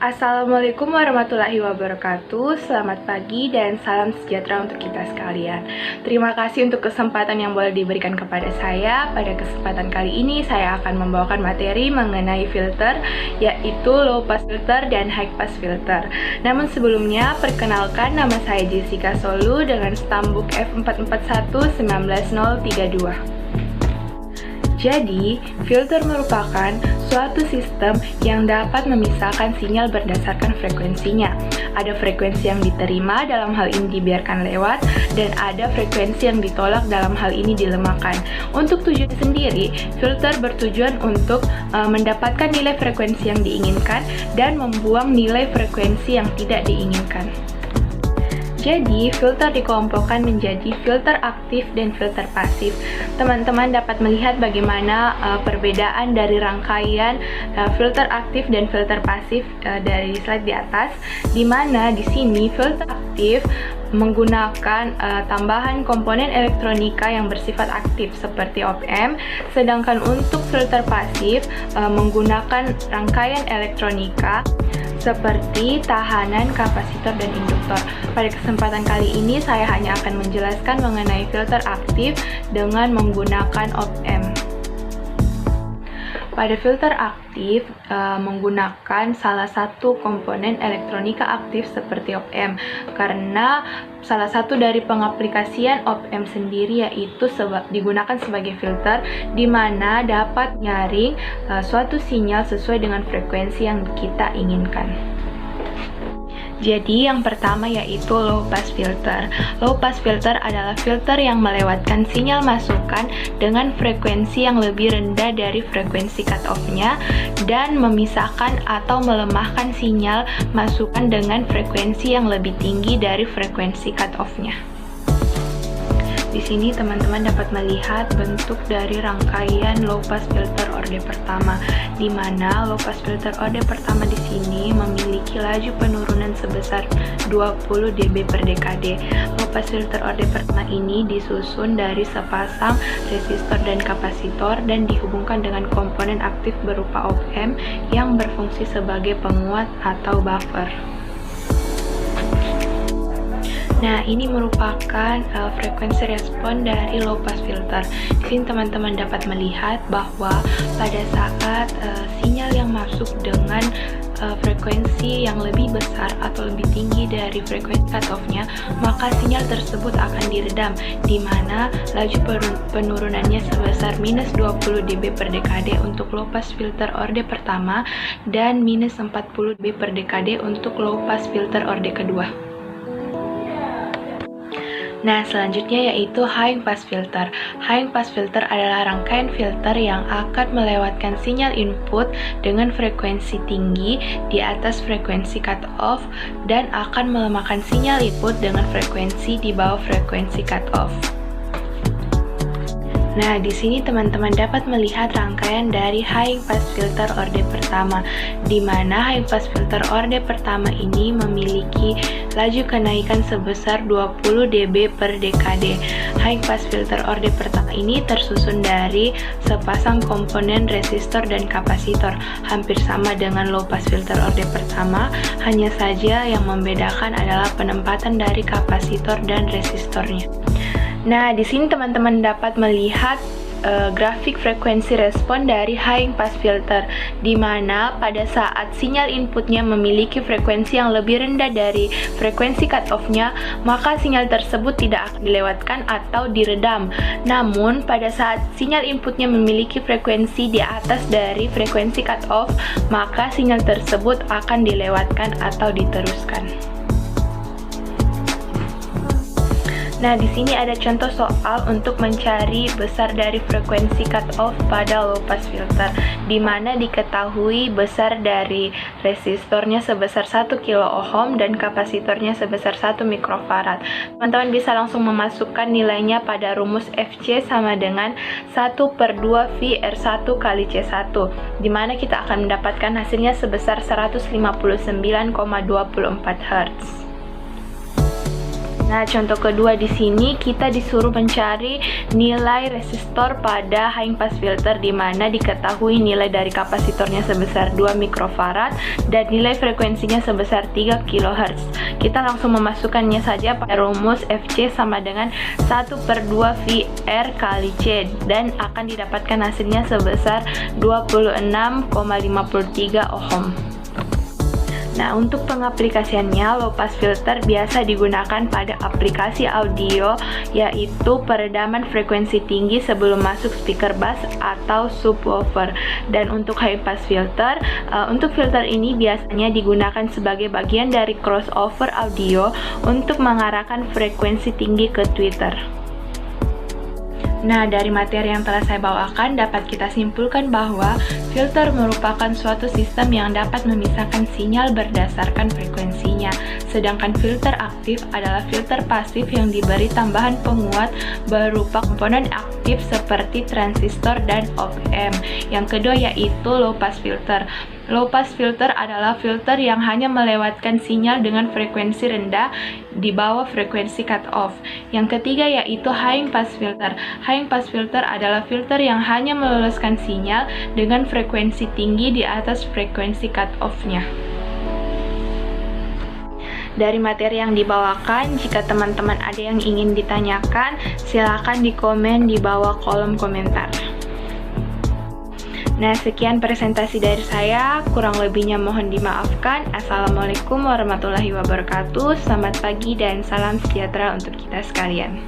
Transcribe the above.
Assalamualaikum warahmatullahi wabarakatuh. Selamat pagi dan salam sejahtera untuk kita sekalian. Terima kasih untuk kesempatan yang boleh diberikan kepada saya. Pada kesempatan kali ini saya akan membawakan materi mengenai filter, yaitu low pass filter dan high pass filter. Namun sebelumnya, perkenalkan, nama saya Jessica Solu dengan stambuk F441-19032. Jadi, filter merupakan suatu sistem yang dapat memisahkan sinyal berdasarkan frekuensinya. Ada frekuensi yang diterima, dalam hal ini dibiarkan lewat, dan ada frekuensi yang ditolak, dalam hal ini dilemahkan. Untuk tujuan sendiri, filter bertujuan untuk mendapatkan nilai frekuensi yang diinginkan dan membuang nilai frekuensi yang tidak diinginkan. Jadi, filter dikelompokkan menjadi filter aktif dan filter pasif. Teman-teman dapat melihat bagaimana perbedaan dari rangkaian filter aktif dan filter pasif dari slide di atas, di mana di sini filter aktif menggunakan tambahan komponen elektronika yang bersifat aktif seperti op-amp, sedangkan untuk filter pasif menggunakan rangkaian elektronika seperti tahanan, kapasitor, dan induktor. Pada kesempatan kali ini saya hanya akan menjelaskan mengenai filter aktif dengan menggunakan op-amp. Pada filter aktif menggunakan salah satu komponen elektronika aktif seperti op-amp, karena salah satu dari pengaplikasian op-amp sendiri yaitu digunakan sebagai filter, di mana dapat nyaring suatu sinyal sesuai dengan frekuensi yang kita inginkan. Jadi yang pertama yaitu low pass filter. Low pass filter adalah filter yang melewatkan sinyal masukan dengan frekuensi yang lebih rendah dari frekuensi cutoff-nya dan memisahkan atau melemahkan sinyal masukan dengan frekuensi yang lebih tinggi dari frekuensi cutoff-nya. Di sini teman-teman dapat melihat bentuk dari rangkaian low pass filter orde pertama, di mana low pass filter orde pertama di sini memiliki laju penurunan sebesar 20 dB per dekade. Low pass filter orde pertama ini disusun dari sepasang resistor dan kapasitor dan dihubungkan dengan komponen aktif berupa op-amp yang berfungsi sebagai penguat atau buffer. Nah, ini merupakan frekuensi respon dari low pass filter. Di sini teman-teman dapat melihat bahwa pada saat sinyal yang masuk dengan frekuensi yang lebih besar atau lebih tinggi dari frekuensi cutoff-nya, maka sinyal tersebut akan diredam, di mana laju penurunannya sebesar minus 20 dB per dekade untuk low pass filter orde pertama dan minus 40 dB per dekade untuk low pass filter orde kedua. Nah, selanjutnya yaitu high pass filter. High pass filter adalah rangkaian filter yang akan melewatkan sinyal input dengan frekuensi tinggi di atas frekuensi cutoff dan akan melemahkan sinyal input dengan frekuensi di bawah frekuensi cutoff. Nah, di sini teman-teman dapat melihat rangkaian dari high pass filter orde pertama, di mana high pass filter orde pertama ini memiliki laju kenaikan sebesar 20 dB per dekade. High pass filter orde pertama ini tersusun dari sepasang komponen resistor dan kapasitor, hampir sama dengan low pass filter orde pertama, hanya saja yang membedakan adalah penempatan dari kapasitor dan resistornya. Nah, di sini teman-teman dapat melihat grafik frekuensi respon dari high pass filter, di mana pada saat sinyal inputnya memiliki frekuensi yang lebih rendah dari frekuensi cutoff-nya, maka sinyal tersebut tidak akan dilewatkan atau diredam. Namun, pada saat sinyal inputnya memiliki frekuensi di atas dari frekuensi cutoff, maka sinyal tersebut akan dilewatkan atau diteruskan. Nah, di sini ada contoh soal untuk mencari besar dari frekuensi cutoff pada low pass filter, di mana diketahui besar dari resistornya sebesar 1 kilo ohm dan kapasitornya sebesar 1 mikrofarad. Teman-teman bisa langsung memasukkan nilainya pada rumus FC sama dengan 1/2 V R1 kali C1, di mana kita akan mendapatkan hasilnya sebesar 159,24 Hz. Nah, contoh kedua di sini kita disuruh mencari nilai resistor pada high pass filter, di mana diketahui nilai dari kapasitornya sebesar 2 mikrofarad dan nilai frekuensinya sebesar 3 kHz. Kita langsung memasukkannya saja pada rumus FC sama dengan 1/2 VR kali C dan akan didapatkan hasilnya sebesar 26,53 ohm. Nah, untuk pengaplikasiannya, low pass filter biasa digunakan pada aplikasi audio, yaitu peredaman frekuensi tinggi sebelum masuk speaker bass atau subwoofer. Dan untuk high pass filter, untuk filter ini biasanya digunakan sebagai bagian dari crossover audio untuk mengarahkan frekuensi tinggi ke tweeter. Nah, dari materi yang telah saya bawakan dapat kita simpulkan bahwa filter merupakan suatu sistem yang dapat memisahkan sinyal berdasarkan frekuensinya. Sedangkan filter aktif adalah filter pasif yang diberi tambahan penguat berupa komponen aktif seperti transistor dan op-amp. Yang kedua yaitu low pass filter. Low pass filter adalah filter yang hanya melewatkan sinyal dengan frekuensi rendah di bawah frekuensi cut-off. Yang ketiga yaitu high pass filter. High pass filter adalah filter yang hanya meloloskan sinyal dengan frekuensi tinggi di atas frekuensi cut-off-nya. Dari materi yang dibawakan, jika teman-teman ada yang ingin ditanyakan, silakan di komen di bawah kolom komentar. Nah, sekian presentasi dari saya, kurang lebihnya mohon dimaafkan. Assalamualaikum warahmatullahi wabarakatuh, selamat pagi dan salam sejahtera untuk kita sekalian.